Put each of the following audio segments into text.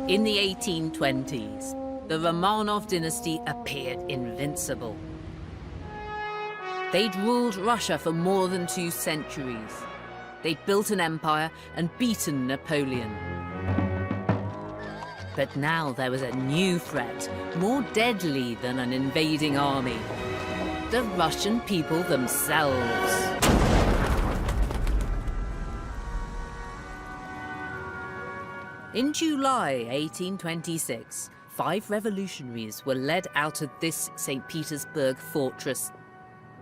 In the 1820s, the Romanov dynasty appeared invincible. They'd ruled Russia for more than 2 centuries. They'd built an empire and beaten Napoleon. But now there was a new threat, more deadly than an invading army. The Russian people themselves. In July 1826, 5 revolutionaries were led out of this St. Petersburg fortress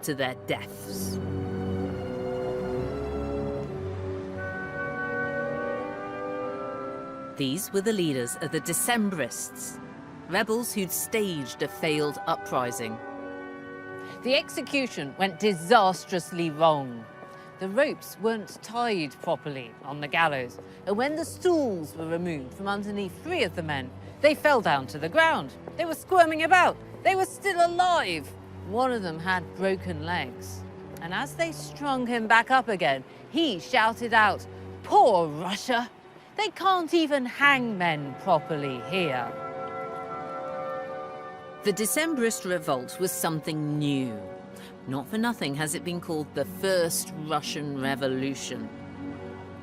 to their deaths. These were the leaders of the Decembrists, rebels who'd staged a failed uprising. The execution went disastrously wrong. The ropes weren't tied properly on the gallows, and when the stools were removed from underneath 3 of the men, they fell down to the ground. They were squirming about. They were still alive. One of them had broken legs. And as they strung him back up again, he shouted out, "Poor Russia! They can't even hang men properly here." The Decembrist revolt was something new. Not for nothing has it been called the First Russian Revolution.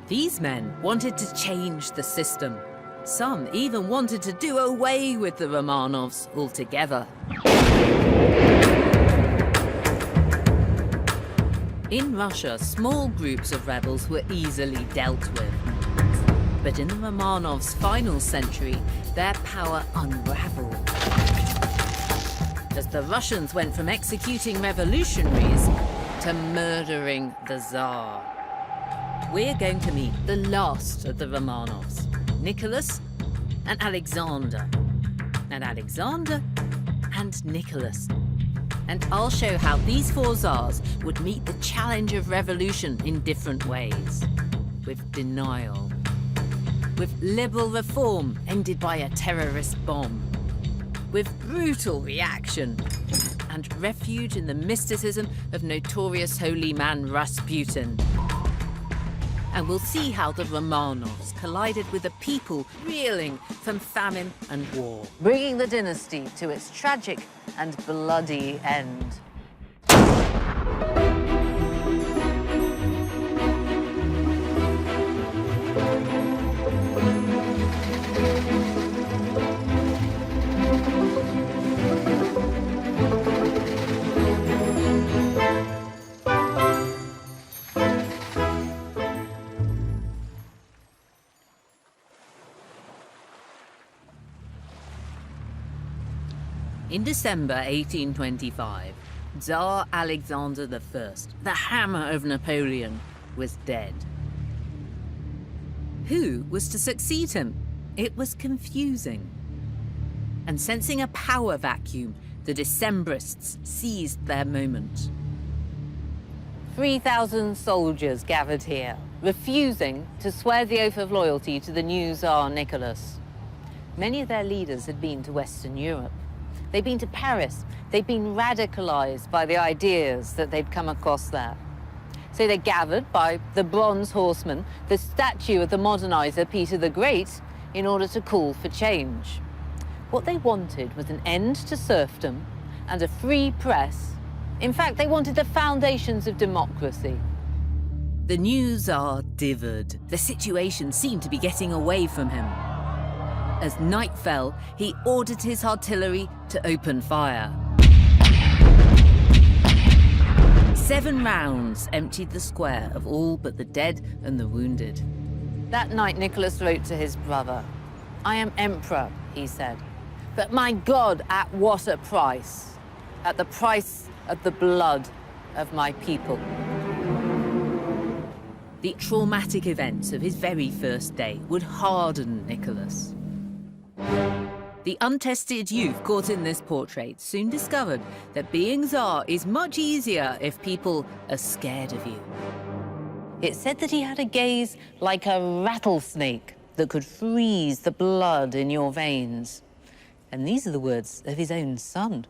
These men wanted to change the system. Some even wanted to do away with the Romanovs altogether. In Russia, small groups of rebels were easily dealt with. But in the Romanovs' final century, their power unraveled. As the Russians went from executing revolutionaries to murdering the Tsar. We're going to meet the last of the Romanovs, Nicholas and Alexander. And Alexander and Nicholas. And I'll show how these 4 Tsars would meet the challenge of revolution in different ways. With denial. With liberal reform ended by a terrorist bomb. With brutal reaction. And refuge in the mysticism of notorious holy man Rasputin. And we'll see how the Romanovs collided with a people reeling from famine and war, bringing the dynasty to its tragic and bloody end. In December 1825, Tsar Alexander I, the hammer of Napoleon, was dead. Who was to succeed him? It was confusing. And sensing a power vacuum, the Decembrists seized their moment. 3,000 soldiers gathered here, refusing to swear the oath of loyalty to the new Tsar Nicholas. Many of their leaders had been to Western Europe. They'd been to Paris. They'd been radicalized by the ideas that they'd come across there. So they gathered by the Bronze Horseman, the statue of the modernizer Peter the Great, in order to call for change. What they wanted was an end to serfdom and a free press. In fact, they wanted the foundations of democracy. The new Tsar dithered. The situation seemed to be getting away from him. As night fell, he ordered his artillery to open fire. 7 rounds emptied the square of all but the dead and the wounded. That night, Nicholas wrote to his brother. "I am emperor," he said, "but my God, at what a price? At the price of the blood of my people." The traumatic events of his very first day would harden Nicholas. The untested youth caught in this portrait soon discovered that being Tsar is much easier if people are scared of you. It said that he had a gaze like a rattlesnake that could freeze the blood in your veins. And these are the words of his own son.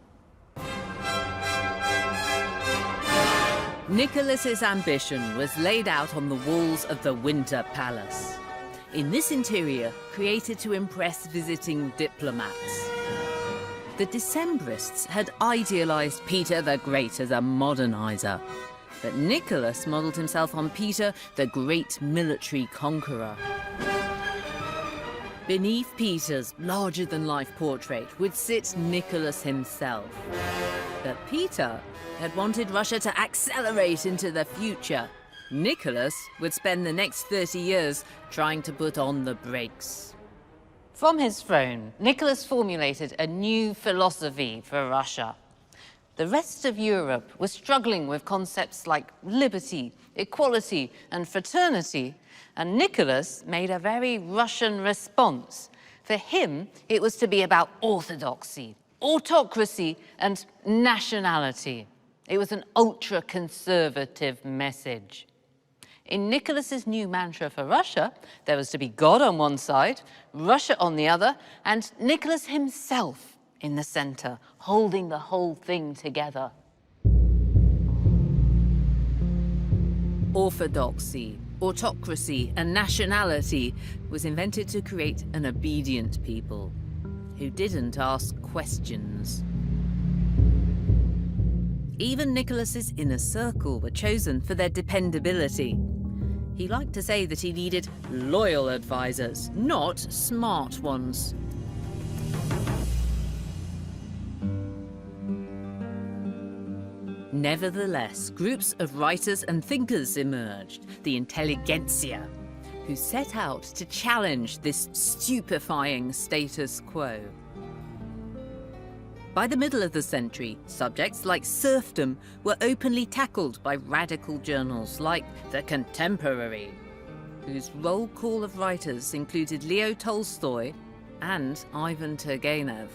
Nicholas's ambition was laid out on the walls of the Winter Palace. in this interior created to impress visiting diplomats. The Decembrists had idealized Peter the Great as a modernizer, but Nicholas modeled himself on Peter, the great military conqueror. Beneath Peter's larger-than-life portrait would sit Nicholas himself. But Peter had wanted Russia to accelerate into the future. Nicholas would spend the next 30 years trying to put on the brakes. From his throne, Nicholas formulated a new philosophy for Russia. The rest of Europe was struggling with concepts like liberty, equality, and fraternity, and Nicholas made a very Russian response. For him, it was to be about orthodoxy, autocracy, and nationality. It was an ultra-conservative message. In Nicholas's new mantra for Russia, there was to be God on one side, Russia on the other, and Nicholas himself in the center, holding the whole thing together. Orthodoxy, autocracy, and nationality was invented to create an obedient people who didn't ask questions. Even Nicholas's inner circle were chosen for their dependability. He liked to say that he needed loyal advisors, not smart ones. Nevertheless, groups of writers and thinkers emerged, the intelligentsia, who set out to challenge this stupefying status quo. By the middle of the century, subjects like serfdom were openly tackled by radical journals like The Contemporary, whose roll call of writers included Leo Tolstoy and Ivan Turgenev.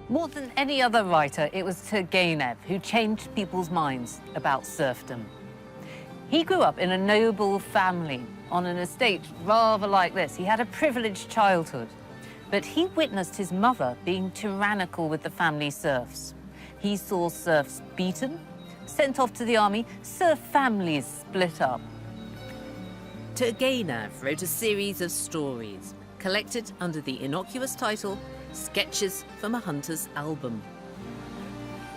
More than any other writer, it was Turgenev who changed people's minds about serfdom. He grew up in a noble family on an estate rather like this. He had a privileged childhood, but he witnessed his mother being tyrannical with the family serfs. He saw serfs beaten, sent off to the army, serf families split up. Turgenev wrote a series of stories, collected under the innocuous title Sketches from a Hunter's Album.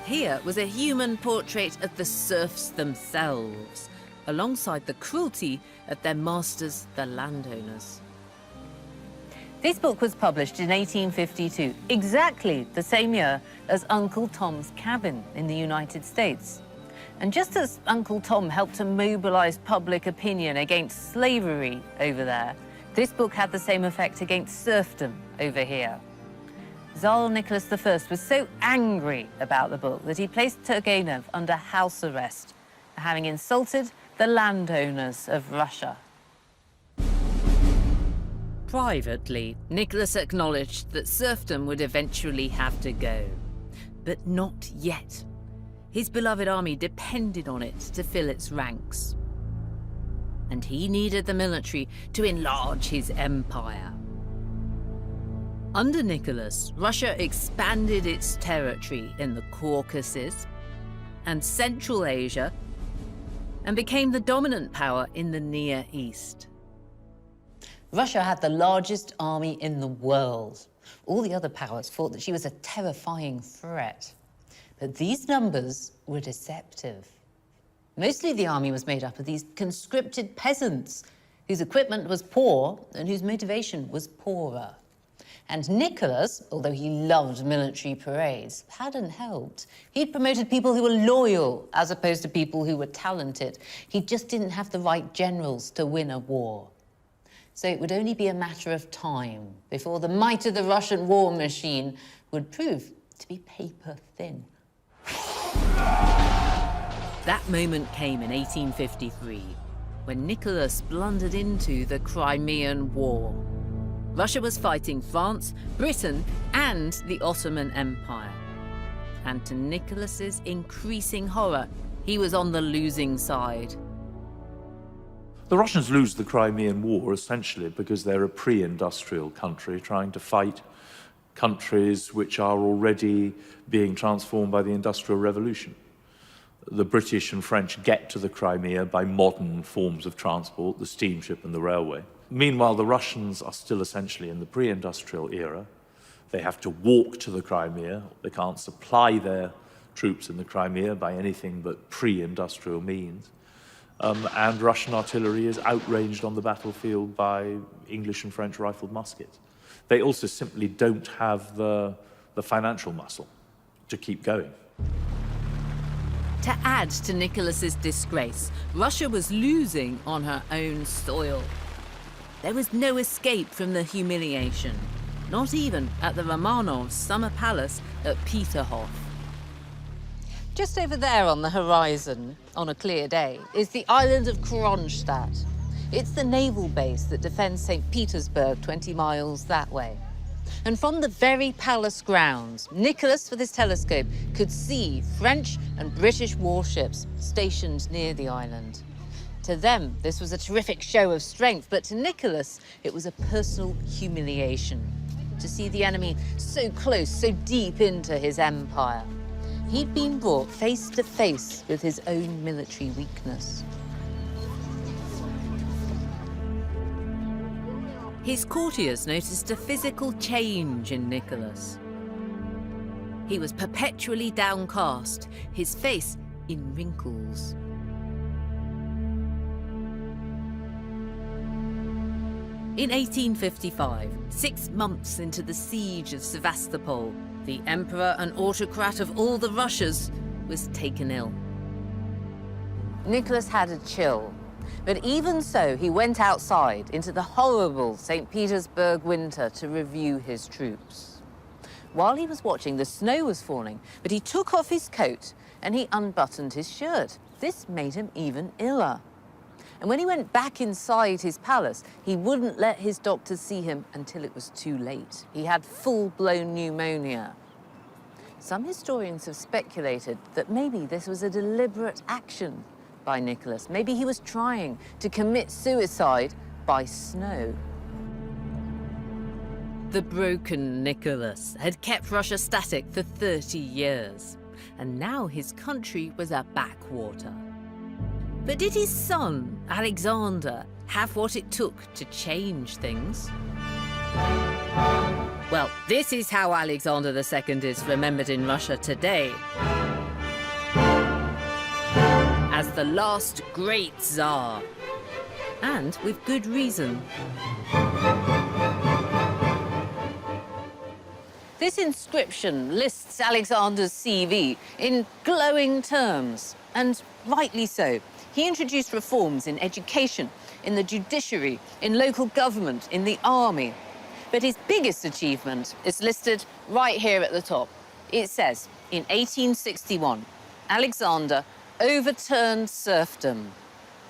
Here was a human portrait of the serfs themselves, alongside the cruelty of their masters, the landowners. This book was published in 1852, exactly the same year as Uncle Tom's Cabin in the United States. And just as Uncle Tom helped to mobilize public opinion against slavery over there, this book had the same effect against serfdom over here. Tsar Nicholas I was so angry about the book that he placed Turgenev under house arrest for having insulted the landowners of Russia. Privately, Nicholas acknowledged that serfdom would eventually have to go, but not yet. His beloved army depended on it to fill its ranks. And he needed the military to enlarge his empire. Under Nicholas, Russia expanded its territory in the Caucasus and Central Asia and became the dominant power in the Near East. Russia had the largest army in the world. All the other powers thought that she was a terrifying threat. But these numbers were deceptive. Mostly the army was made up of these conscripted peasants whose equipment was poor and whose motivation was poorer. And Nicholas, although he loved military parades, hadn't helped. He'd promoted people who were loyal as opposed to people who were talented. He just didn't have the right generals to win a war. So it would only be a matter of time before the might of the Russian war machine would prove to be paper thin. That moment came in 1853, when Nicholas blundered into the Crimean War. Russia was fighting France, Britain, and the Ottoman Empire. And to Nicholas's increasing horror, he was on the losing side. The Russians lose the Crimean War essentially because they're a pre-industrial country trying to fight countries which are already being transformed by the Industrial Revolution. The British and French get to the Crimea by modern forms of transport, the steamship and the railway. Meanwhile, the Russians are still essentially in the pre-industrial era. They have to walk to the Crimea. They can't supply their troops in the Crimea by anything but pre-industrial means. And Russian artillery is outranged on the battlefield by English and French rifled muskets. They also simply don't have the financial muscle to keep going. To add to Nicholas's disgrace, Russia was losing on her own soil. There was no escape from the humiliation, not even at the Romanovs' summer palace at Peterhof. Just over there on the horizon, on a clear day, is the island of Kronstadt. It's the naval base that defends St. Petersburg 20 miles that way. And from the very palace grounds, Nicholas, with his telescope, could see French and British warships stationed near the island. To them, this was a terrific show of strength, but to Nicholas, it was a personal humiliation to see the enemy so close, so deep into his empire. He'd been brought face to face with his own military weakness. His courtiers noticed a physical change in Nicholas. He was perpetually downcast, his face in wrinkles. In 1855, 6 months into the siege of Sevastopol, the emperor and autocrat of all the Russias was taken ill. Nicholas had a chill. But even so, he went outside into the horrible St. Petersburg winter to review his troops. While he was watching, the snow was falling, but he took off his coat and he unbuttoned his shirt. This made him even iller. And when he went back inside his palace, he wouldn't let his doctors see him until it was too late. He had full-blown pneumonia. Some historians have speculated that maybe this was a deliberate action by Nicholas. Maybe he was trying to commit suicide by snow. The broken Nicholas had kept Russia static for 30 years, and now his country was a backwater. But did his son, Alexander, have what it took to change things? Well, this is how Alexander II is remembered in Russia today. As the last great Tsar. And with good reason. This inscription lists Alexander's CV in glowing terms, and rightly so. He introduced reforms in education, in the judiciary, in local government, in the army. But his biggest achievement is listed right here at the top. It says, in 1861, Alexander overturned serfdom,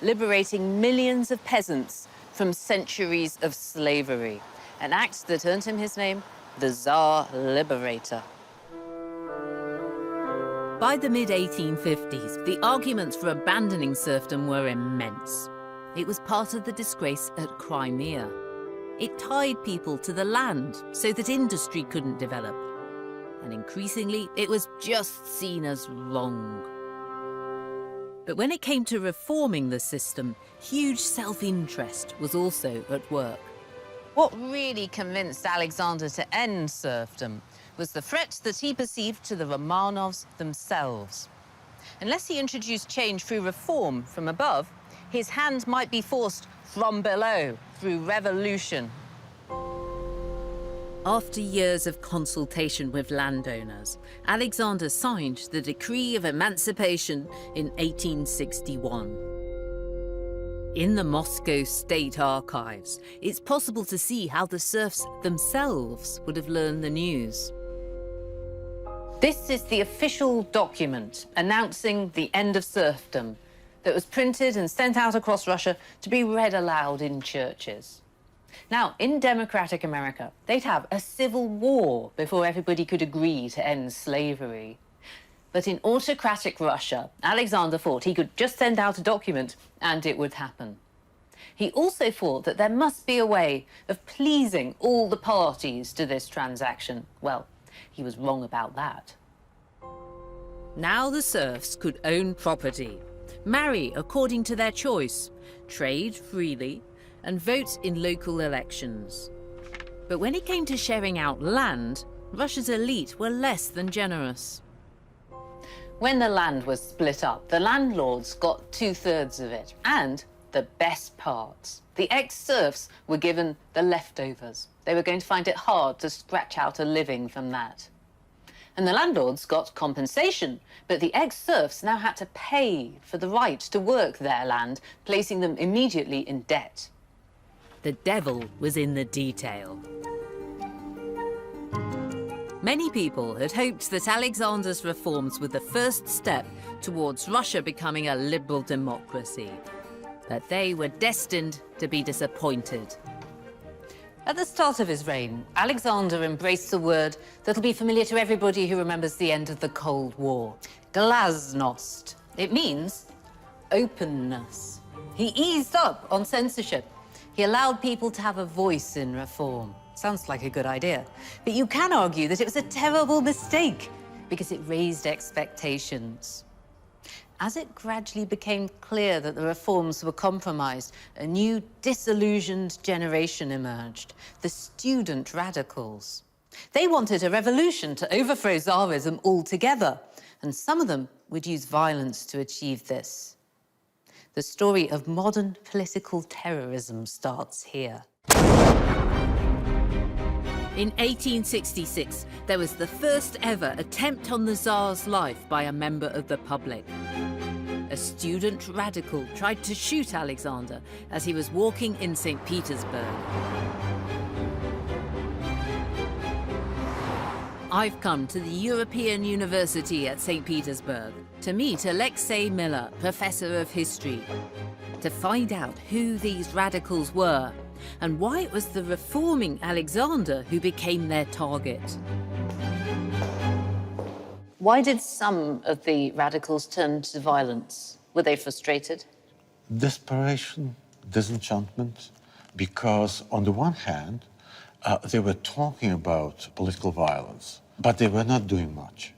liberating millions of peasants from centuries of slavery, an act that earned him his name, the Tsar Liberator. By the mid-1850s, the arguments for abandoning serfdom were immense. It was part of the disgrace at Crimea. It tied people to the land so that industry couldn't develop. And increasingly, it was just seen as wrong. But when it came to reforming the system, huge self-interest was also at work. What really convinced Alexander to end serfdom was the threat that he perceived to the Romanovs themselves. Unless he introduced change through reform from above, his hand might be forced from below through revolution. After years of consultation with landowners, Alexander signed the Decree of Emancipation in 1861. In the Moscow State Archives, it's possible to see how the serfs themselves would have learned the news. This is the official document announcing the end of serfdom that was printed and sent out across Russia to be read aloud in churches. Now, in democratic America, they'd have a civil war before everybody could agree to end slavery. But in autocratic Russia, Alexander thought he could just send out a document and it would happen. He also thought that there must be a way of pleasing all the parties to this transaction. Well, he was wrong about that. Now the serfs could own property, marry according to their choice, trade freely, and vote in local elections. But when it came to sharing out land, Russia's elite were less than generous. When the land was split up, the landlords got 2/3 of it, and the best parts. The ex-serfs were given the leftovers. They were going to find it hard to scratch out a living from that. And the landlords got compensation, but the ex-serfs now had to pay for the right to work their land, placing them immediately in debt. The devil was in the detail. Many people had hoped that Alexander's reforms were the first step towards Russia becoming a liberal democracy. But they were destined to be disappointed. At the start of his reign, Alexander embraced a word that'll be familiar to everybody who remembers the end of the Cold War. Glasnost. It means openness. He eased up on censorship. He allowed people to have a voice in reform. Sounds like a good idea. But you can argue that it was a terrible mistake because it raised expectations. As it gradually became clear that the reforms were compromised, a new disillusioned generation emerged, the student radicals. They wanted a revolution to overthrow Tsarism altogether, and some of them would use violence to achieve this. The story of modern political terrorism starts here. In 1866, there was the first ever attempt on the Tsar's life by a member of the public. A student radical tried to shoot Alexander as he was walking in St. Petersburg. I've come to the European University at St. Petersburg to meet Alexei Miller, professor of history, to find out who these radicals were and why it was the reforming Alexander who became their target. Why did some of the radicals turn to violence? Were they frustrated? Desperation, disenchantment, because on the one hand, they were talking about political violence, but they were not doing much.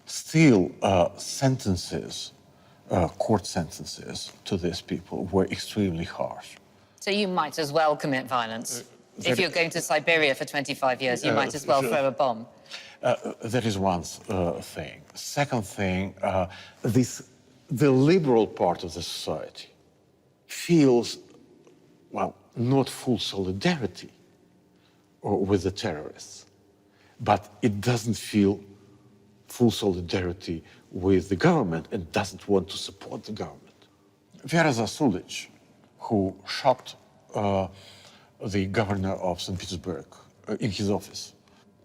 Still, sentences, court sentences to these people were extremely harsh. So you might as well commit violence. If you're going to Siberia for 25 years, you might as well throw a bomb. That is one thing. Second thing, the liberal part of the society feels, well, not full solidarity with the terrorists, but it doesn't feel full solidarity with the government and doesn't want to support the government. Vera Zasulich, who shot the governor of St. Petersburg in his office,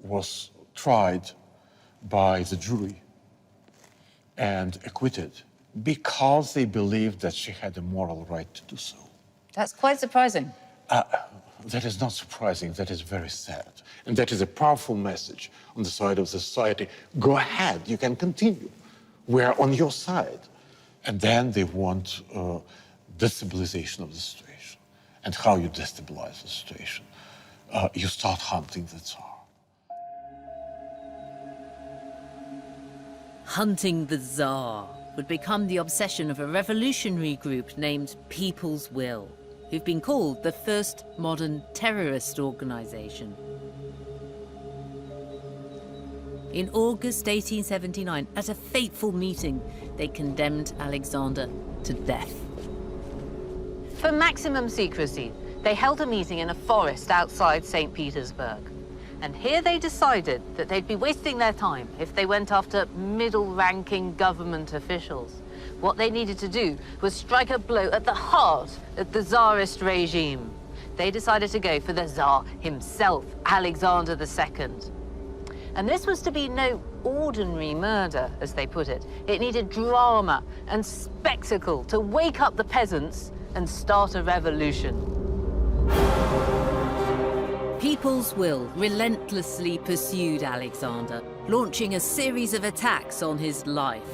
was tried by the jury and acquitted because they believed that she had a moral right to do so. That's quite surprising. That is not surprising, that is very sad. And that is a powerful message on the side of the society. Go ahead, you can continue. We're on your side. And then they want destabilization of the situation. And how you destabilize the situation? You start hunting the Tsar. Hunting the Tsar would become the obsession of a revolutionary group named People's Will, who've been called the first modern terrorist organization. In August 1879, at a fateful meeting, they condemned Alexander to death. For maximum secrecy, they held a meeting in a forest outside St. Petersburg. And here they decided that they'd be wasting their time if they went after middle-ranking government officials. What they needed to do was strike a blow at the heart of the Tsarist regime. They decided to go for the Tsar himself, Alexander II. And this was to be no ordinary murder, as they put it. It needed drama and spectacle to wake up the peasants and start a revolution. People's Will relentlessly pursued Alexander, launching a series of attacks on his life.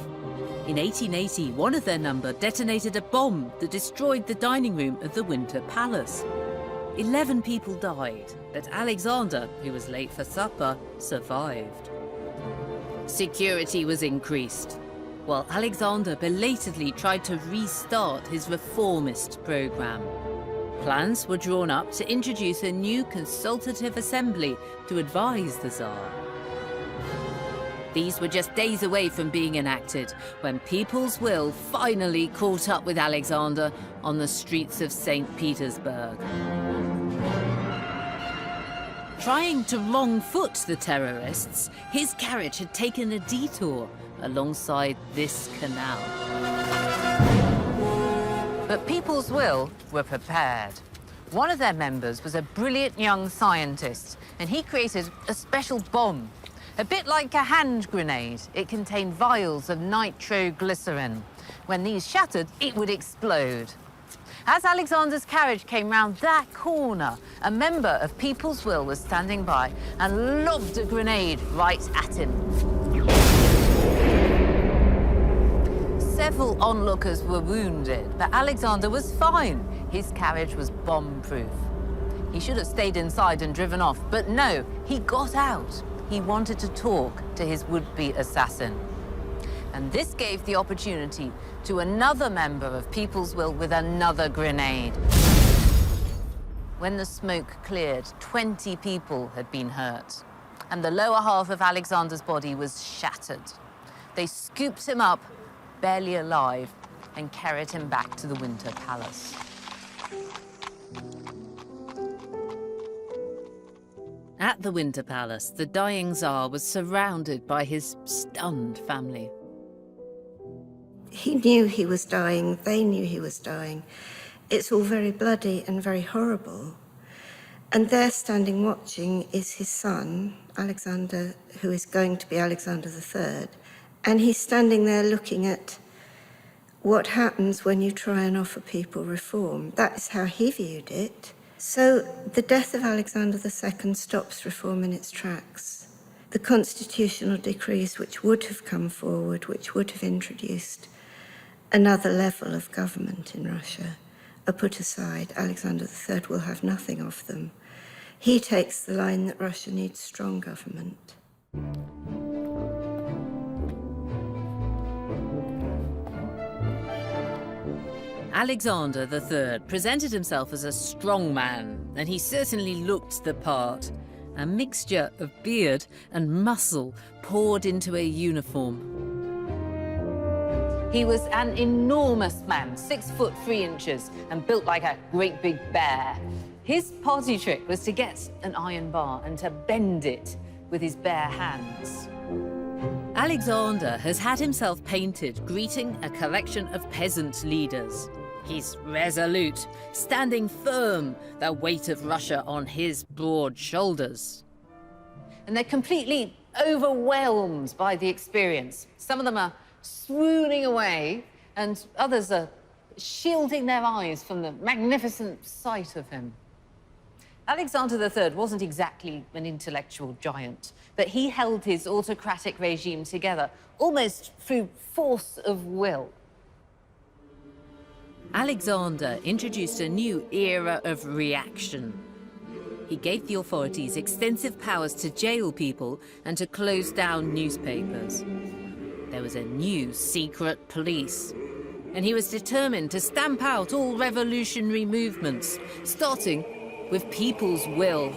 In 1880, one of their number detonated a bomb that destroyed the dining room of the Winter Palace. 11 people died, but Alexander, who was late for supper, survived. Security was increased, while Alexander belatedly tried to restart his reformist program. Plans were drawn up to introduce a new consultative assembly to advise the Tsar. These were just days away from being enacted when people's will finally caught up with Alexander on the streets of St. Petersburg. Trying to wrong-foot the terrorists, his carriage had taken a detour alongside this canal. But People's Will were prepared. One of their members was a brilliant young scientist, and he created a special bomb. A bit like a hand grenade, it contained vials of nitroglycerin. When these shattered, it would explode. As Alexander's carriage came round that corner, a member of People's Will was standing by and lobbed a grenade right at him. Several onlookers were wounded, but Alexander was fine. His carriage was bomb-proof. He should have stayed inside and driven off, but no, he got out. He wanted to talk to his would-be assassin. And this gave the opportunity to another member of People's Will with another grenade. When the smoke cleared, 20 people had been hurt, and the lower half of Alexander's body was shattered. They scooped him up, barely alive, and carried him back to the Winter Palace. At the Winter Palace, the dying Tsar was surrounded by his stunned family. He knew he was dying, they knew he was dying. It's all very bloody and very horrible. And there standing watching is his son, Alexander, who is going to be Alexander III. And he's standing there looking at what happens when you try and offer people reform. That is how he viewed it. So the death of Alexander II stops reform in its tracks. The constitutional decrees which would have come forward, which would have introduced another level of government in Russia, are put aside. Alexander III will have nothing of them. He takes the line that Russia needs strong government. Alexander III presented himself as a strong man, and he certainly looked the part. A mixture of beard and muscle poured into a uniform. He was an enormous man, 6'3", and built like a great big bear. His party trick was to get an iron bar and to bend it with his bare hands. Alexander has had himself painted greeting a collection of peasant leaders. He's resolute, standing firm, the weight of Russia on his broad shoulders. And they're completely overwhelmed by the experience. Some of them are swooning away, and others are shielding their eyes from the magnificent sight of him. Alexander III wasn't exactly an intellectual giant, but he held his autocratic regime together almost through force of will. Alexander introduced a new era of reaction. He gave the authorities extensive powers to jail people and to close down newspapers. There was a new secret police, and he was determined to stamp out all revolutionary movements, starting with People's Will.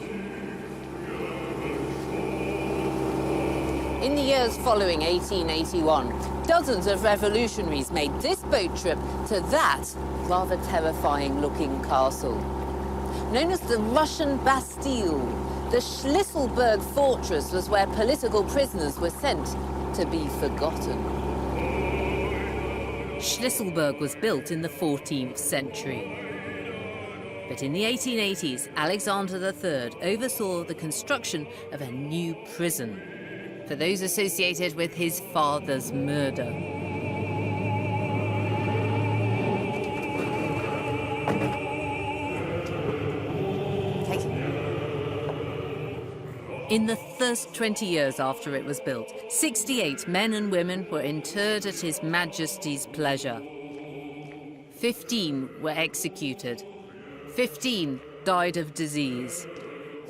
In the years following 1881, dozens of revolutionaries made this boat trip to that rather terrifying-looking castle. Known as the Russian Bastille, the Schlüsselburg fortress was where political prisoners were sent to be forgotten. Schlüsselburg was built in the 14th century. But in the 1880s, Alexander III oversaw the construction of a new prison for those associated with his father's murder. In the first 20 years after it was built, 68 men and women were interred at His Majesty's pleasure. 15 were executed. 15 died of disease.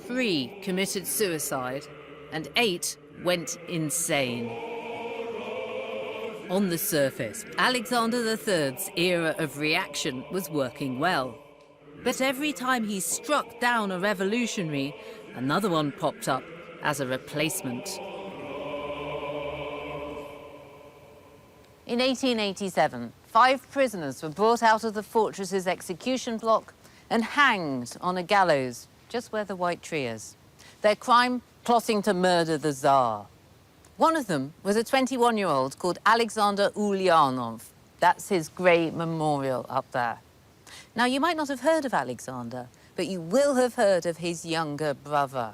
3 committed suicide, and 8 went insane. On the surface, Alexander III's era of reaction was working well. But every time he struck down a revolutionary, another one popped up as a replacement. In 1887, 5 prisoners were brought out of the fortress's execution block and hanged on a gallows just where the white tree is. Their crime, plotting to murder the Tsar. One of them was a 21-year-old called Alexander Ulyanov. That's his grey memorial up there. Now, you might not have heard of Alexander, but you will have heard of his younger brother.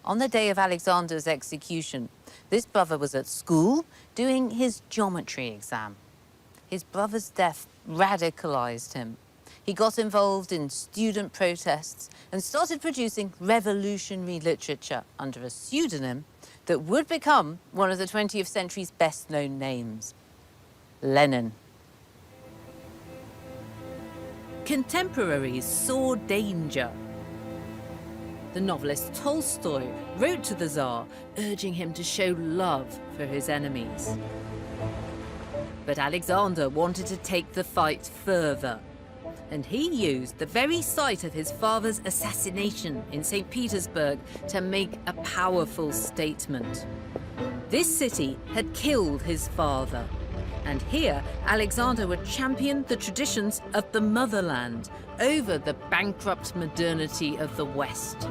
On the day of Alexander's execution, this brother was at school doing his geometry exam. His brother's death radicalized him. He got involved in student protests and started producing revolutionary literature under a pseudonym that would become one of the 20th century's best-known names, Lenin. Contemporaries saw danger. The novelist Tolstoy wrote to the Tsar, urging him to show love for his enemies. But Alexander wanted to take the fight further, and he used the very site of his father's assassination in St. Petersburg to make a powerful statement. This city had killed his father, and here Alexander would champion the traditions of the motherland over the bankrupt modernity of the West.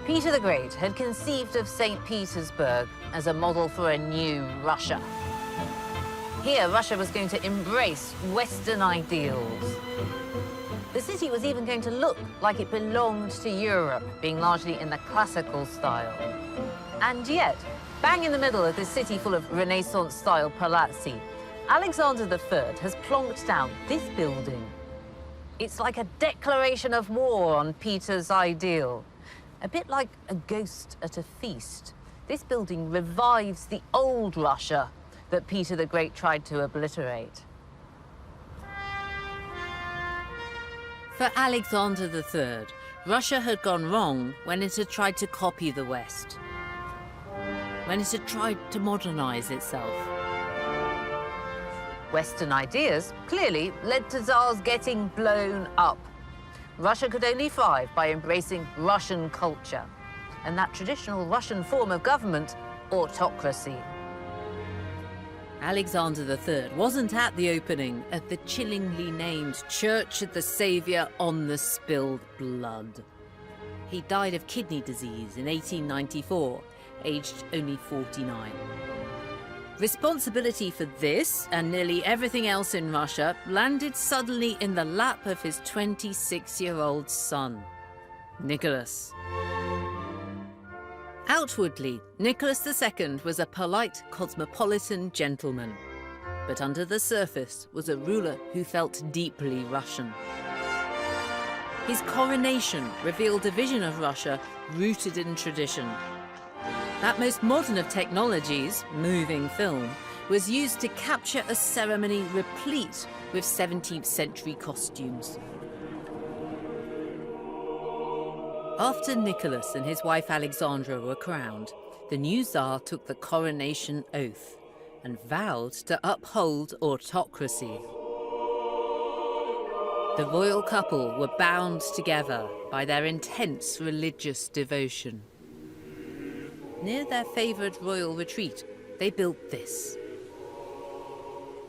Peter the Great had conceived of St. Petersburg as a model for a new Russia. Here, Russia was going to embrace Western ideals. The city was even going to look like it belonged to Europe, being largely in the classical style. And yet, bang in the middle of this city full of Renaissance-style palazzi, Alexander III has plonked down this building. It's like a declaration of war on Peter's ideal. A bit like a ghost at a feast. This building revives the old Russia that Peter the Great tried to obliterate. For Alexander III, Russia had gone wrong when it had tried to copy the West, when it had tried to modernize itself. Western ideas clearly led to Tsars getting blown up. Russia could only thrive by embracing Russian culture, and that traditional Russian form of government, autocracy. Alexander III wasn't at the opening at the chillingly named Church of the Saviour on the Spilled Blood. He died of kidney disease in 1894, aged only 49. Responsibility for this and nearly everything else in Russia landed suddenly in the lap of his 26-year-old son, Nicholas. Outwardly, Nicholas II was a polite, cosmopolitan gentleman, but under the surface was a ruler who felt deeply Russian. His coronation revealed a vision of Russia rooted in tradition. That most modern of technologies, moving film, was used to capture a ceremony replete with 17th century costumes. After Nicholas and his wife Alexandra were crowned, the new Tsar took the coronation oath and vowed to uphold autocracy. The royal couple were bound together by their intense religious devotion. Near their favoured royal retreat, they built this.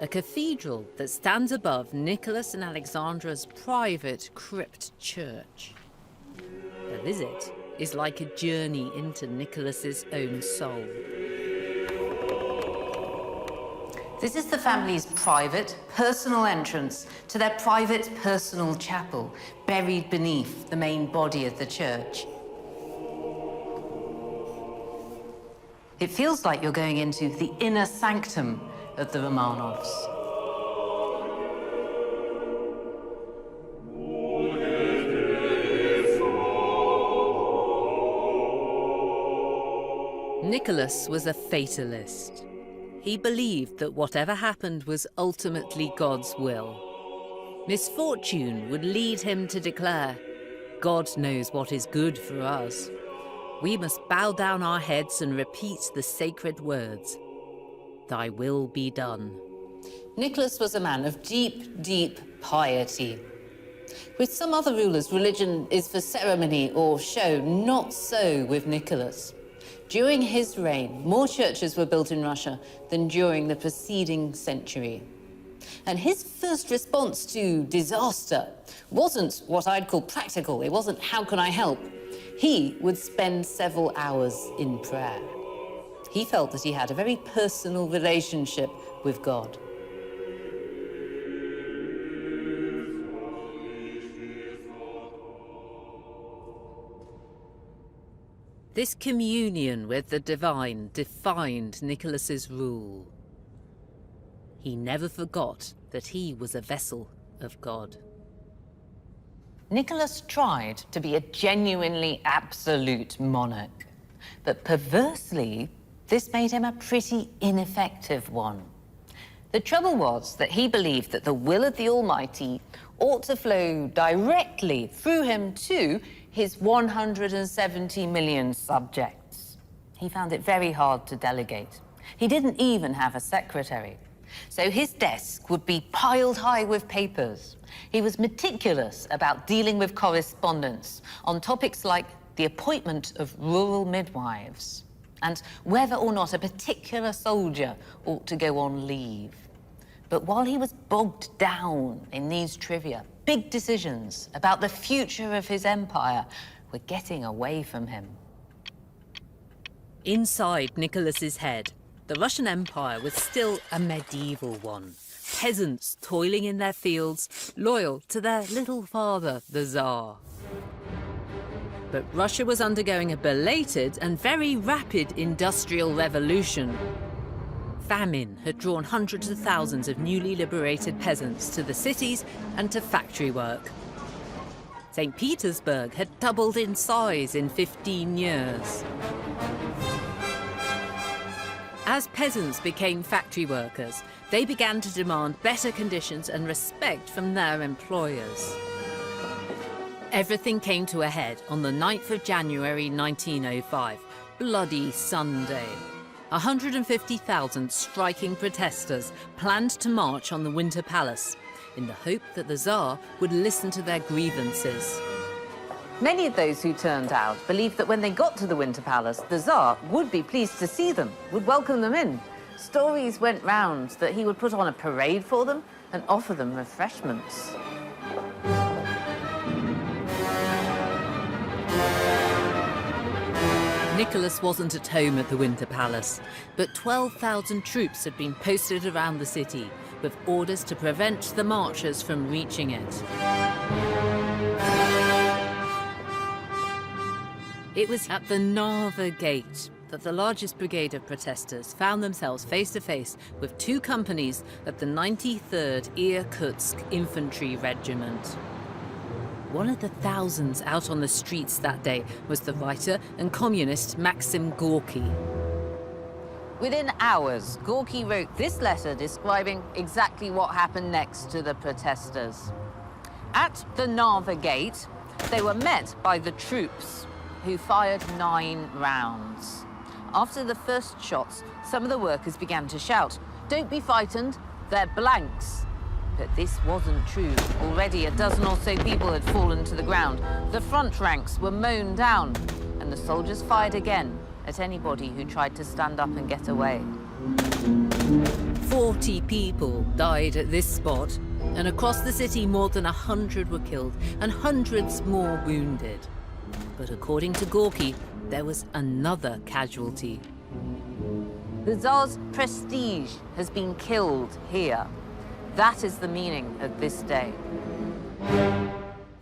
A cathedral that stands above Nicholas and Alexandra's private crypt church. A visit is like a journey into Nicholas's own soul. This is the family's private, personal entrance to their private, personal chapel, buried beneath the main body of the church. It feels like you're going into the inner sanctum of the Romanovs. Nicholas was a fatalist. He believed that whatever happened was ultimately God's will. Misfortune would lead him to declare, "God knows what is good for us. We must bow down our heads and repeat the sacred words." Thy will be done. Nicholas was a man of deep, deep piety. With some other rulers, religion is for ceremony or show. Not so with Nicholas. During his reign, more churches were built in Russia than during the preceding century. And his first response to disaster wasn't what I'd call practical. It wasn't, how can I help? He would spend several hours in prayer. He felt that he had a very personal relationship with God. This communion with the divine defined Nicholas's rule. He never forgot that he was a vessel of God. Nicholas tried to be a genuinely absolute monarch, but perversely, this made him a pretty ineffective one. The trouble was that he believed that the will of the Almighty ought to flow directly through him to his 170 million subjects. He found it very hard to delegate. He didn't even have a secretary. So his desk would be piled high with papers. He was meticulous about dealing with correspondence on topics like the appointment of rural midwives and whether or not a particular soldier ought to go on leave. But while he was bogged down in these trivia, big decisions about the future of his empire were getting away from him. Inside Nicholas's head, the Russian Empire was still a medieval one. Peasants toiling in their fields, loyal to their little father, the Tsar. But Russia was undergoing a belated and very rapid industrial revolution. Famine had drawn hundreds of thousands of newly liberated peasants to the cities and to factory work. St. Petersburg had doubled in size in 15 years. As peasants became factory workers, they began to demand better conditions and respect from their employers. Everything came to a head on the 9th of January 1905, Bloody Sunday. 150,000 striking protesters planned to march on the Winter Palace in the hope that the Tsar would listen to their grievances. Many of those who turned out believed that when they got to the Winter Palace, the Tsar would be pleased to see them, would welcome them in. Stories went round that he would put on a parade for them and offer them refreshments. Nicholas wasn't at home at the Winter Palace, but 12,000 troops had been posted around the city with orders to prevent the marchers from reaching it. It was at the Narva Gate that the largest brigade of protesters found themselves face to face with two companies of the 93rd Irkutsk Infantry Regiment. One of the thousands out on the streets that day was the writer and communist Maxim Gorky. Within hours, Gorky wrote this letter describing exactly what happened next to the protesters. At the Narva Gate, they were met by the troops, who fired 9 rounds. After the first shots, some of the workers began to shout, "Don't be frightened, they're blanks." But this wasn't true. Already a dozen or so people had fallen to the ground. The front ranks were mown down, and the soldiers fired again at anybody who tried to stand up and get away. 40 people died at this spot, and across the city more than 100 were killed and hundreds more wounded. But according to Gorky, there was another casualty. The Tsar's prestige has been killed here. That is the meaning of this day.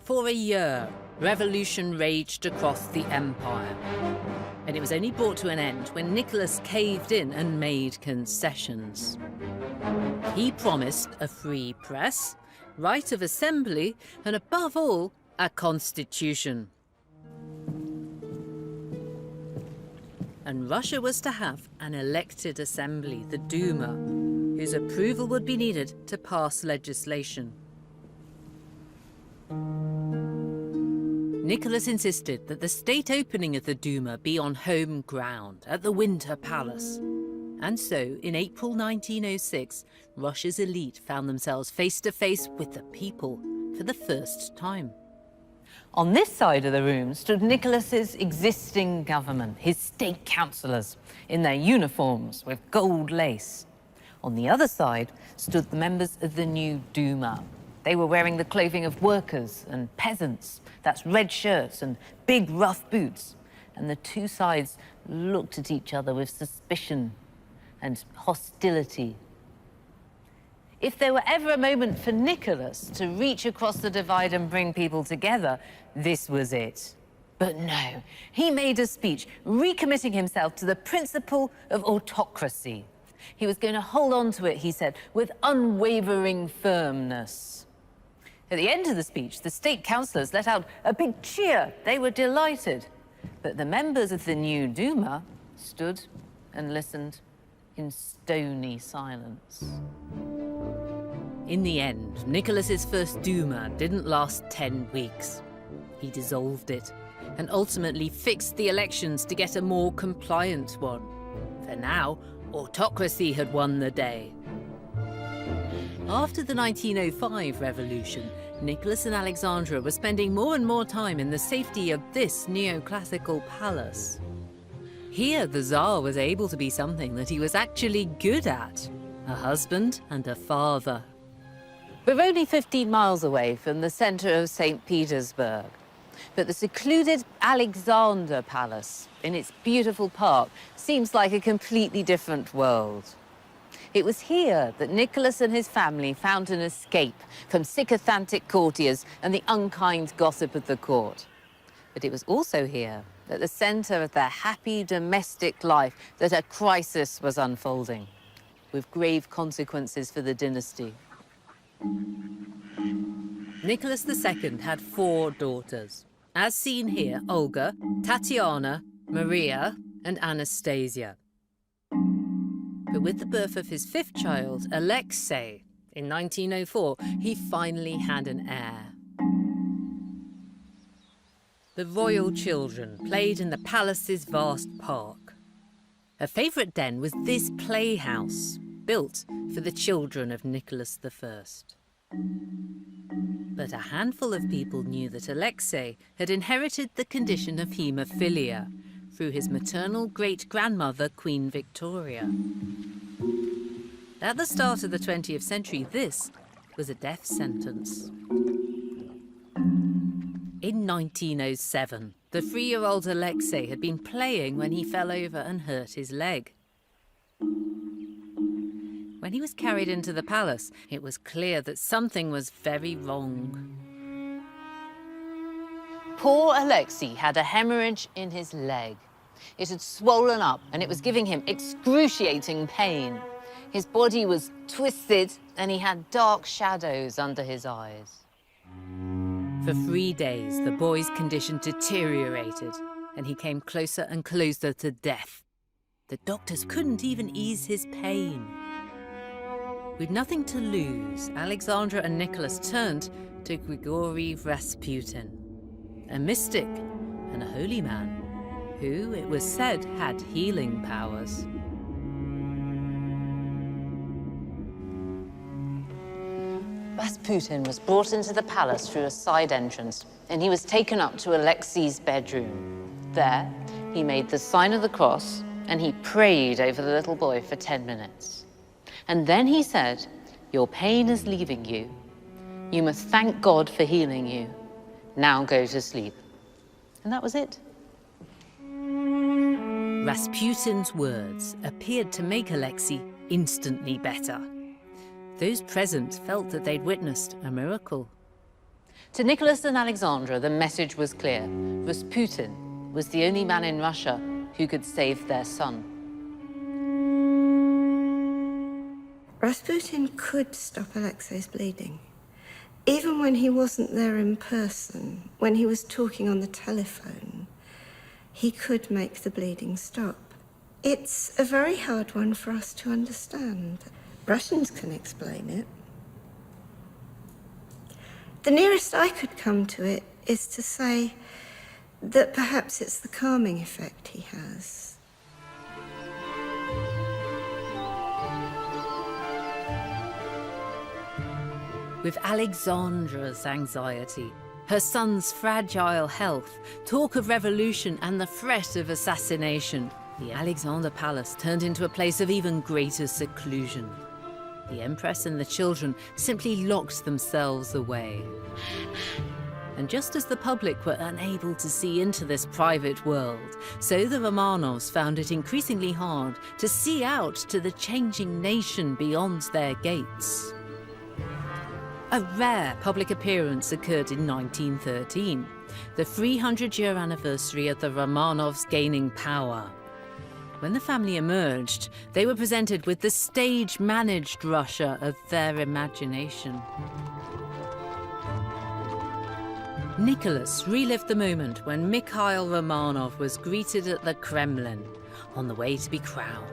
For a year, revolution raged across the empire. And it was only brought to an end when Nicholas caved in and made concessions. He promised a free press, right of assembly, and above all, a constitution. And Russia was to have an elected assembly, the Duma, whose approval would be needed to pass legislation. Nicholas insisted that the state opening of the Duma be on home ground, at the Winter Palace. And so, in April 1906, Russia's elite found themselves face to face with the people for the first time. On this side of the room stood Nicholas's existing government, his state councillors, in their uniforms with gold lace. On the other side stood the members of the new Duma. They were wearing the clothing of workers and peasants. That's red shirts and big rough boots. And the two sides looked at each other with suspicion and hostility. If there were ever a moment for Nicholas to reach across the divide and bring people together, this was it. But no, he made a speech recommitting himself to the principle of autocracy. He was going to hold on to it, he said, with unwavering firmness. At the end of the speech, the state councillors let out a big cheer. They were delighted. But the members of the new Duma stood and listened in stony silence. In the end, Nicholas's first Duma didn't last 10 weeks. He dissolved it and ultimately fixed the elections to get a more compliant one. For now, autocracy had won the day. After the 1905 revolution, Nicholas and Alexandra were spending more and more time in the safety of this neoclassical palace. Here, the Tsar was able to be something that he was actually good at: a husband and a father. We're only 15 miles away from the centre of St. Petersburg, but the secluded Alexander Palace, in its beautiful park, seems like a completely different world. It was here that Nicholas and his family found an escape from sycophantic courtiers and the unkind gossip of the court. But it was also here, at the centre of their happy domestic life, that a crisis was unfolding, with grave consequences for the dynasty. Nicholas II had 4 daughters, as seen here: Olga, Tatiana, Maria, and Anastasia. But with the birth of his 5th child, Alexei, in 1904, he finally had an heir. The royal children played in the palace's vast park. A favourite den was this playhouse, built for the children of Nicholas I. But a handful of people knew that Alexei had inherited the condition of haemophilia through his maternal great-grandmother, Queen Victoria. At the start of the 20th century, this was a death sentence. In 1907, the 3-year-old Alexei had been playing when he fell over and hurt his leg. When he was carried into the palace, it was clear that something was very wrong. Poor Alexei had a hemorrhage in his leg. It had swollen up and it was giving him excruciating pain. His body was twisted and he had dark shadows under his eyes. For 3 days, the boy's condition deteriorated and he came closer and closer to death. The doctors couldn't even ease his pain. With nothing to lose, Alexandra and Nicholas turned to Grigory Rasputin, a mystic and a holy man who, it was said, had healing powers. Rasputin was brought into the palace through a side entrance, and he was taken up to Alexei's bedroom. There, he made the sign of the cross, and he prayed over the little boy for 10 minutes. And then he said, "Your pain is leaving you. You must thank God for healing you. Now go to sleep." And that was it. Rasputin's words appeared to make Alexei instantly better. Those present felt that they'd witnessed a miracle. To Nicholas and Alexandra, the message was clear. Rasputin was the only man in Russia who could save their son. Rasputin could stop Alexei's bleeding. Even when he wasn't there in person, when he was talking on the telephone, he could make the bleeding stop. It's a very hard one for us to understand. Russians can explain it. The nearest I could come to it is to say that perhaps it's the calming effect he has. with Alexandra's anxiety, her son's fragile health, talk of revolution and the threat of assassination, the Alexander Palace turned into a place of even greater seclusion. The Empress and the children simply locked themselves away. And just as the public were unable to see into this private world, so the Romanovs found it increasingly hard to see out to the changing nation beyond their gates. A rare public appearance occurred in 1913, the 300-year anniversary of the Romanovs gaining power. When the family emerged, they were presented with the stage-managed Russia of their imagination. Nicholas relived the moment when Mikhail Romanov was greeted at the Kremlin on the way to be crowned.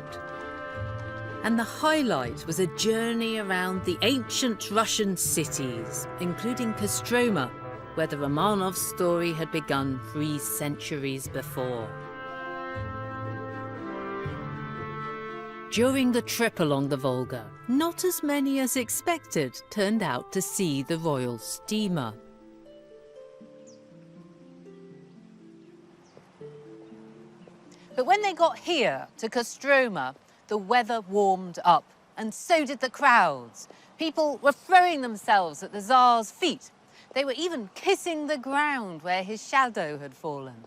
And the highlight was a journey around the ancient Russian cities, including Kostroma, where the Romanov story had begun 3 centuries before. During the trip along the Volga, not as many as expected turned out to see the royal steamer. But when they got here to Kostroma, the weather warmed up, and so did the crowds. People were throwing themselves at the Tsar's feet. They were even kissing the ground where his shadow had fallen.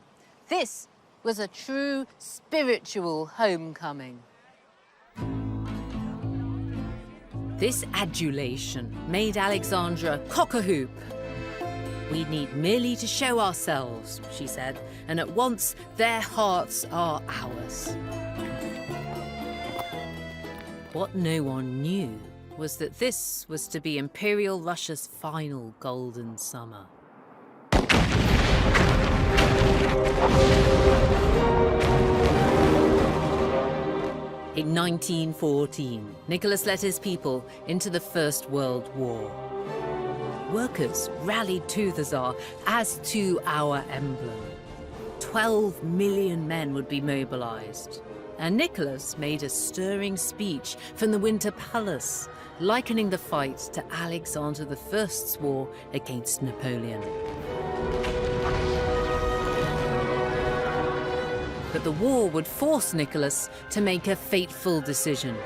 This was a true spiritual homecoming. This adulation made Alexandra cock-a-hoop. We need merely to show ourselves, she said, and at once their hearts are ours. What no one knew was that this was to be Imperial Russia's final golden summer. In 1914, Nicholas led his people into the First World War. Workers rallied to the Tsar, as to our emblem. 12 million men would be mobilized. And Nicholas made a stirring speech from the Winter Palace, likening the fight to Alexander I's war against Napoleon. But the war would force Nicholas to make a fateful decision.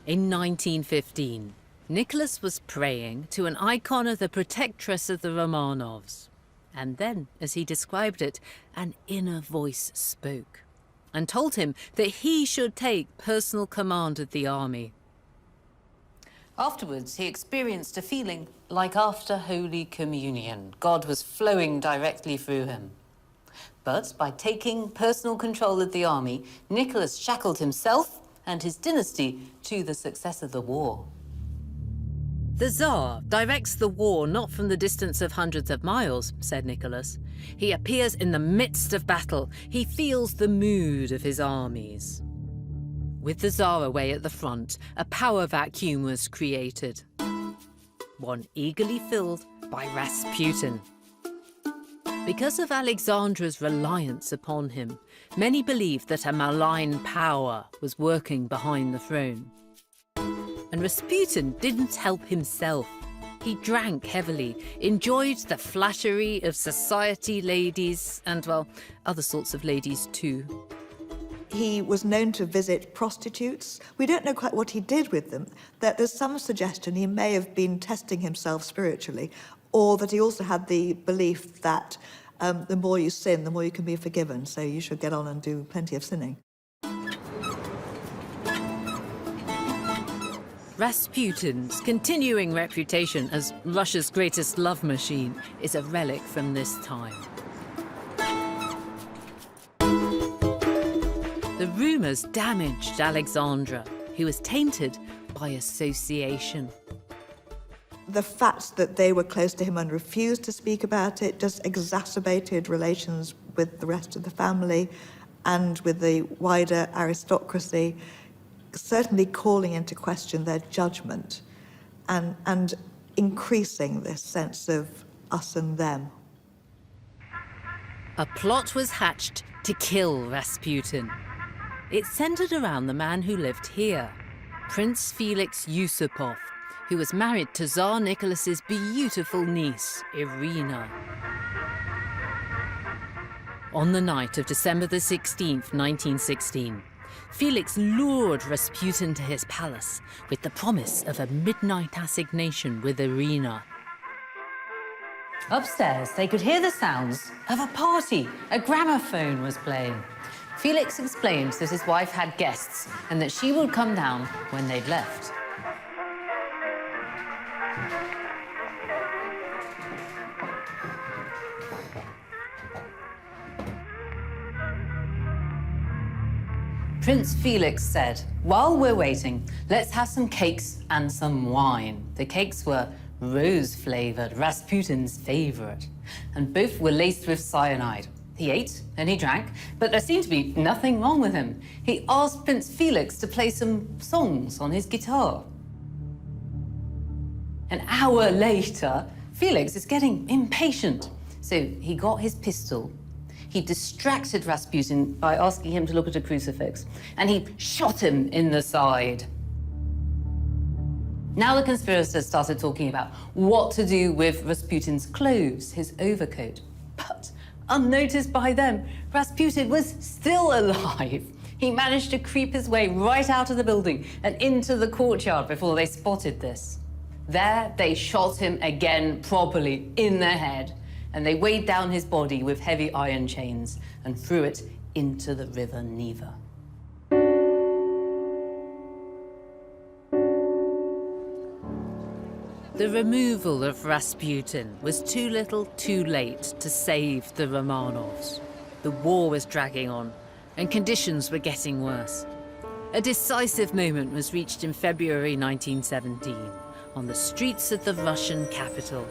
In 1915, Nicholas was praying to an icon of the protectress of the Romanovs. And then, as he described it, an inner voice spoke and told him that he should take personal command of the army. Afterwards, he experienced a feeling like after Holy Communion. God was flowing directly through him. But by taking personal control of the army, Nicholas shackled himself and his dynasty to the success of the war. The Tsar directs the war not from the distance of hundreds of miles, said Nicholas. He appears in the midst of battle. He feels the mood of his armies. With the Tsar away at the front, a power vacuum was created. One eagerly filled by Rasputin. Because of Alexandra's reliance upon him, many believed that a malign power was working behind the throne. And Rasputin didn't help himself. He drank heavily, enjoyed the flattery of society ladies and, well, other sorts of ladies too. He was known to visit prostitutes. We don't know quite what he did with them. There's some suggestion he may have been testing himself spiritually, or that he also had the belief that the more you sin, the more you can be forgiven, so you should get on and do plenty of sinning. Rasputin's continuing reputation as Russia's greatest love machine is a relic from this time. The rumours damaged Alexandra, who was tainted by association. The fact that they were close to him and refused to speak about it just exacerbated relations with the rest of the family and with the wider aristocracy, certainly calling into question their judgment and increasing this sense of us and them. A plot was hatched to kill Rasputin. It centered around the man who lived here, Prince Felix Yusupov, who was married to Tsar Nicholas's beautiful niece, Irina. On the night of December the 16th, 1916, Felix lured Rasputin to his palace with the promise of a midnight assignation with Irina. Upstairs, they could hear the sounds of a party. A gramophone was playing. Felix explained that his wife had guests and that she would come down when they'd left. Prince Felix said, "While we're waiting, let's have some cakes and some wine." The cakes were rose-flavored, Rasputin's favorite, and both were laced with cyanide. He ate and he drank, but there seemed to be nothing wrong with him. He asked Prince Felix to play some songs on his guitar. An hour later, Felix is getting impatient, so he got his pistol. He distracted Rasputin by asking him to look at a crucifix, and he shot him in the side. Now the conspirators started talking about what to do with Rasputin's clothes, his overcoat. But unnoticed by them, Rasputin was still alive. He managed to creep his way right out of the building and into the courtyard before they spotted this. There, they shot him again properly in the head, and they weighed down his body with heavy iron chains and threw it into the river Neva. The removal of Rasputin was too little too late to save the Romanovs. The war was dragging on, and conditions were getting worse. A decisive moment was reached in February 1917 on the streets of the Russian capital.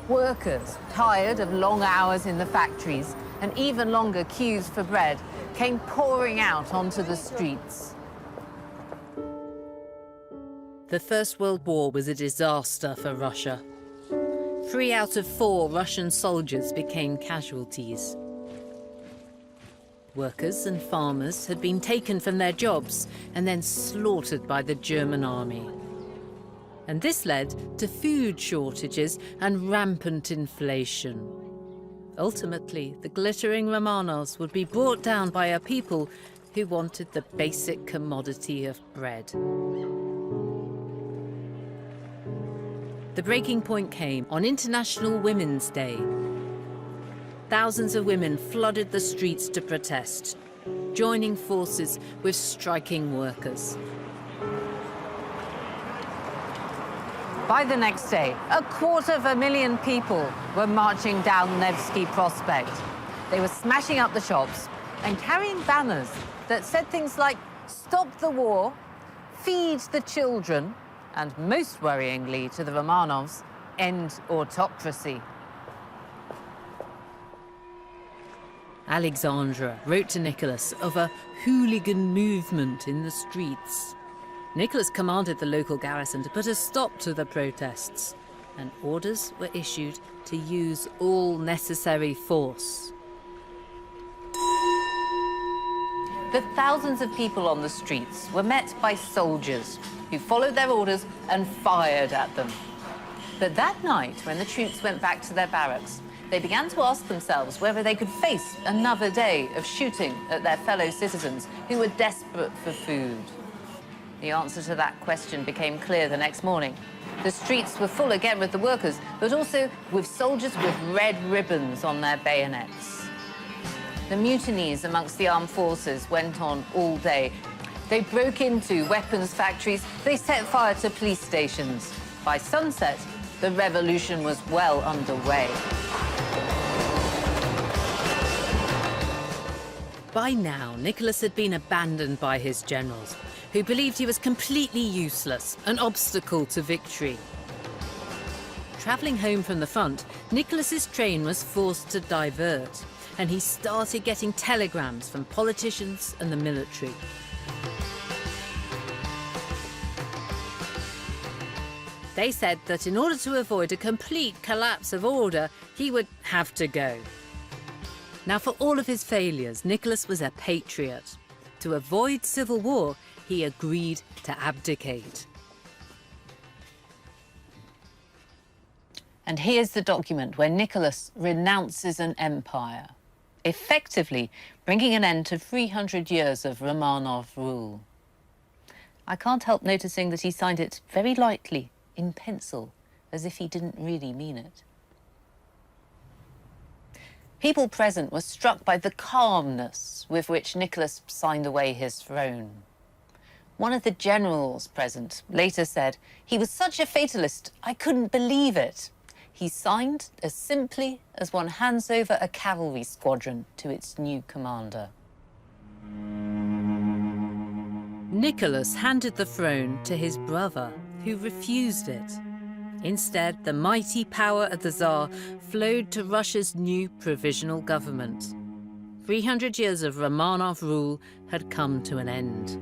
Workers, tired of long hours in the factories and even longer queues for bread, came pouring out onto the streets. The First World War was a disaster for Russia. 3 out of 4 Russian soldiers became casualties. Workers and farmers had been taken from their jobs and then slaughtered by the German army. And this led to food shortages and rampant inflation. Ultimately, the glittering Romanovs would be brought down by a people who wanted the basic commodity of bread. The breaking point came on International Women's Day. Thousands of women flooded the streets to protest, joining forces with striking workers. By the next day, 250,000 people were marching down Nevsky Prospect. They were smashing up the shops and carrying banners that said things like, "Stop the war," "Feed the children," and most worryingly to the Romanovs, "End autocracy." Alexandra wrote to Nicholas of a hooligan movement in the streets. Nicholas commanded the local garrison to put a stop to the protests, and orders were issued to use all necessary force. The thousands of people on the streets were met by soldiers who followed their orders and fired at them. But that night, when the troops went back to their barracks, they began to ask themselves whether they could face another day of shooting at their fellow citizens who were desperate for food. The answer to that question became clear the next morning. The streets were full again with the workers, but also with soldiers with red ribbons on their bayonets. The mutinies amongst the armed forces went on all day. They broke into weapons factories, they set fire to police stations. By sunset, the revolution was well underway. By now, Nicholas had been abandoned by his generals, who believed he was completely useless, an obstacle to victory. Travelling home from the front, Nicholas's train was forced to divert, and he started getting telegrams from politicians and the military. They said that in order to avoid a complete collapse of order, he would have to go. Now, for all of his failures, Nicholas was a patriot. To avoid civil war, he agreed to abdicate. And here's the document where Nicholas renounces an empire, effectively bringing an end to 300 years of Romanov rule. I can't help noticing that he signed it very lightly, in pencil, as if he didn't really mean it. People present were struck by the calmness with which Nicholas signed away his throne. One of the generals present later said, "He was such a fatalist, I couldn't believe it." He signed as simply as one hands over a cavalry squadron to its new commander. Nicholas handed the throne to his brother, who refused it. Instead, the mighty power of the Tsar flowed to Russia's new provisional government. 300 years of Romanov rule had come to an end.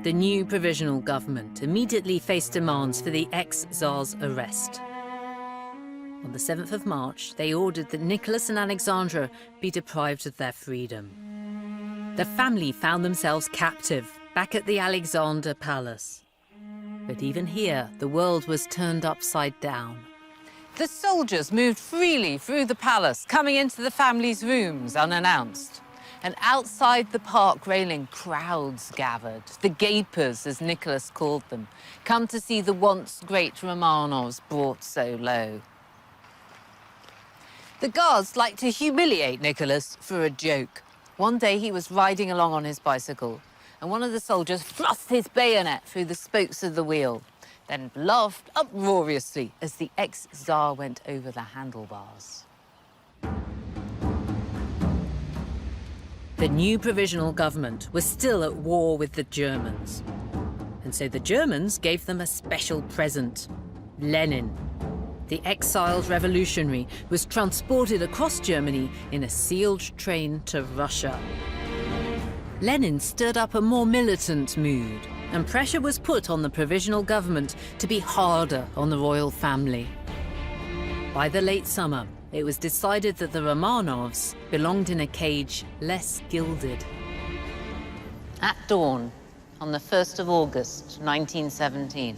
The new provisional government immediately faced demands for the ex-Tsar's arrest. On the 7th of March, they ordered that Nicholas and Alexandra be deprived of their freedom. The family found themselves captive back at the Alexander Palace. But even here, the world was turned upside down. The soldiers moved freely through the palace, coming into the family's rooms unannounced. And outside the park railing, crowds gathered, the gapers, as Nicholas called them, come to see the once great Romanovs brought so low. The guards liked to humiliate Nicholas for a joke. One day he was riding along on his bicycle, and one of the soldiers thrust his bayonet through the spokes of the wheel, then laughed uproariously as the ex-Tsar went over the handlebars. The new provisional government was still at war with the Germans. And so the Germans gave them a special present: Lenin. The exiled revolutionary was transported across Germany in a sealed train to Russia. Lenin stirred up a more militant mood, and pressure was put on the provisional government to be harder on the royal family. By the late summer, it was decided that the Romanovs belonged in a cage less gilded. At dawn, on the 1st of August, 1917,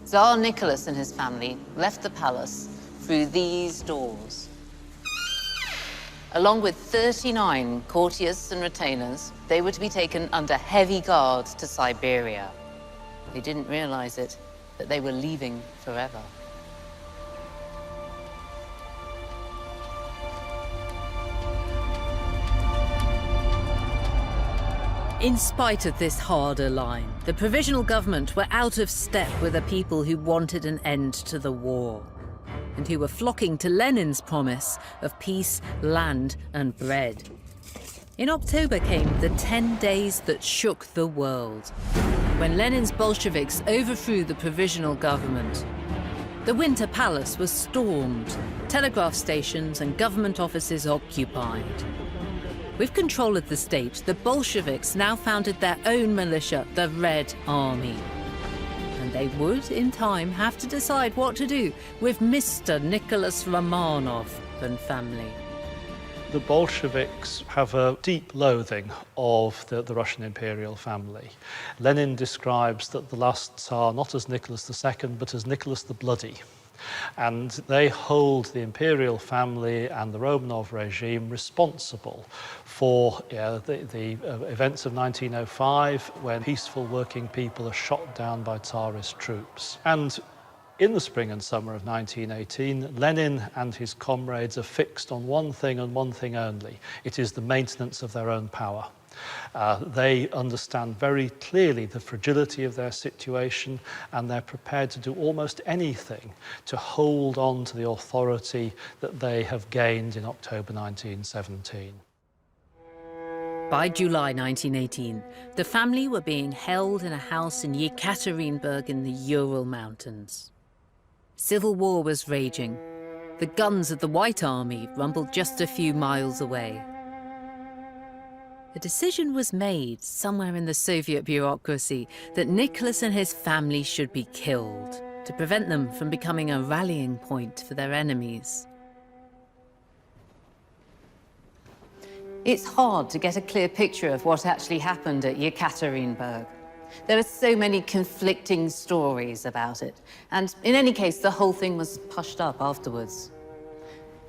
Tsar Nicholas and his family left the palace through these doors. Along with 39 courtiers and retainers, they were to be taken under heavy guard to Siberia. They didn't realize it, but they were leaving forever. In spite of this harder line, the provisional government were out of step with the people who wanted an end to the war, and who were flocking to Lenin's promise of peace, land, and bread. In October came the 10 days that shook the world, when Lenin's Bolsheviks overthrew the provisional government. The Winter Palace was stormed, telegraph stations and government offices occupied. With control of the state, the Bolsheviks now founded their own militia, the Red Army. And they would, in time, have to decide what to do with Mr. Nicholas Romanov and family. The Bolsheviks have a deep loathing of the Russian imperial family. Lenin describes the last Tsar not as Nicholas II, but as Nicholas the Bloody. And they hold the imperial family and the Romanov regime responsible for the events of 1905, when peaceful working people are shot down by Tsarist troops. And in the spring and summer of 1918, Lenin and his comrades are fixed on one thing and one thing only. It is the maintenance of their own power. They understand very clearly the fragility of their situation, and they're prepared to do almost anything to hold on to the authority that they have gained in October 1917. By July 1918, the family were being held in a house in Yekaterinburg in the Ural Mountains. Civil war was raging. The guns of the White Army rumbled just a few miles away. A decision was made somewhere in the Soviet bureaucracy that Nicholas and his family should be killed to prevent them from becoming a rallying point for their enemies. It's hard to get a clear picture of what actually happened at Yekaterinburg. There are so many conflicting stories about it, and in any case, the whole thing was hushed up afterwards.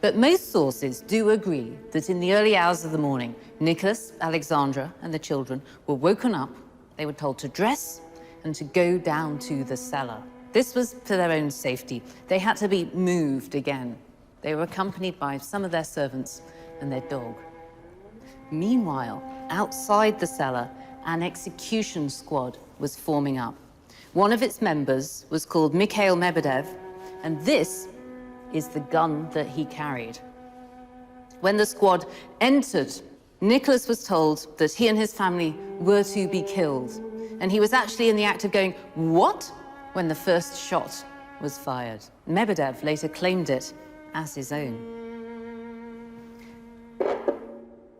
But most sources do agree that in the early hours of the morning, Nicholas, Alexandra, and the children were woken up. They were told to dress and to go down to the cellar. This was for their own safety. They had to be moved again. They were accompanied by some of their servants and their dog. Meanwhile, outside the cellar, an execution squad was forming up. One of its members was called Mikhail Lebedev, and this is the gun that he carried. When the squad entered, Nicholas was told that he and his family were to be killed, and he was actually in the act of going, "What?" when the first shot was fired. Lebedev later claimed it as his own.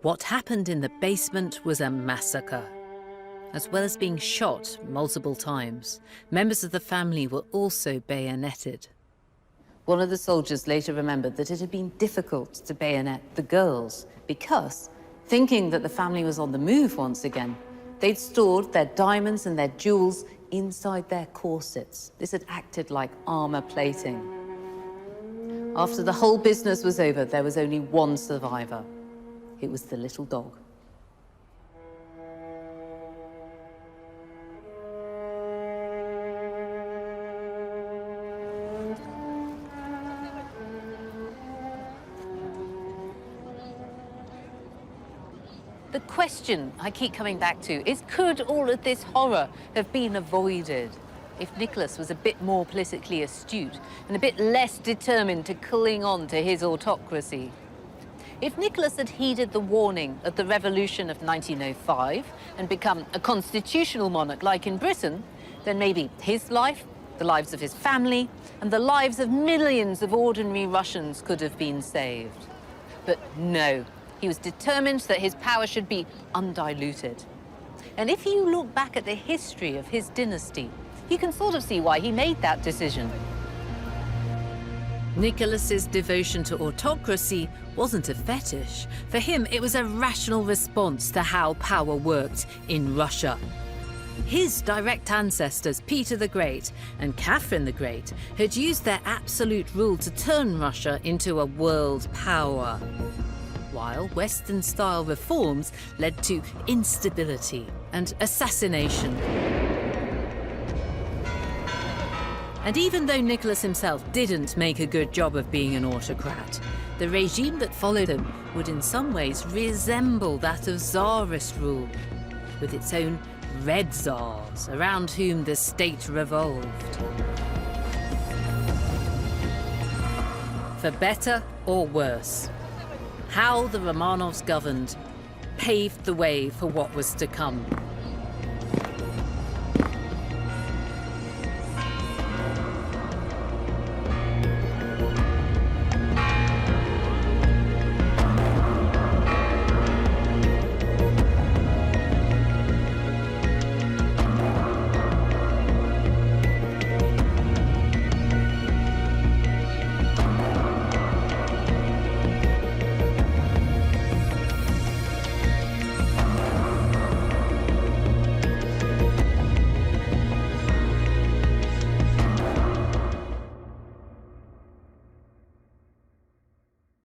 What happened in the basement was a massacre. As well as being shot multiple times, members of the family were also bayoneted. One of the soldiers later remembered that it had been difficult to bayonet the girls because, thinking that the family was on the move once again, they'd stored their diamonds and their jewels inside their corsets. This had acted like armor plating. After the whole business was over, there was only one survivor. It was the little dog. The question I keep coming back to is, could all of this horror have been avoided if Nicholas was a bit more politically astute and a bit less determined to cling on to his autocracy? If Nicholas had heeded the warning of the revolution of 1905 and become a constitutional monarch like in Britain, then maybe his life, the lives of his family, and the lives of millions of ordinary Russians could have been saved. But no, he was determined that his power should be undiluted. And if you look back at the history of his dynasty, you can sort of see why he made that decision. Nicholas's devotion to autocracy wasn't a fetish. For him, it was a rational response to how power worked in Russia. His direct ancestors, Peter the Great and Catherine the Great, had used their absolute rule to turn Russia into a world power, while Western-style reforms led to instability and assassination. And even though Nicholas himself didn't make a good job of being an autocrat, the regime that followed him would in some ways resemble that of Tsarist rule, with its own red Tsars around whom the state revolved. For better or worse, how the Romanovs governed paved the way for what was to come.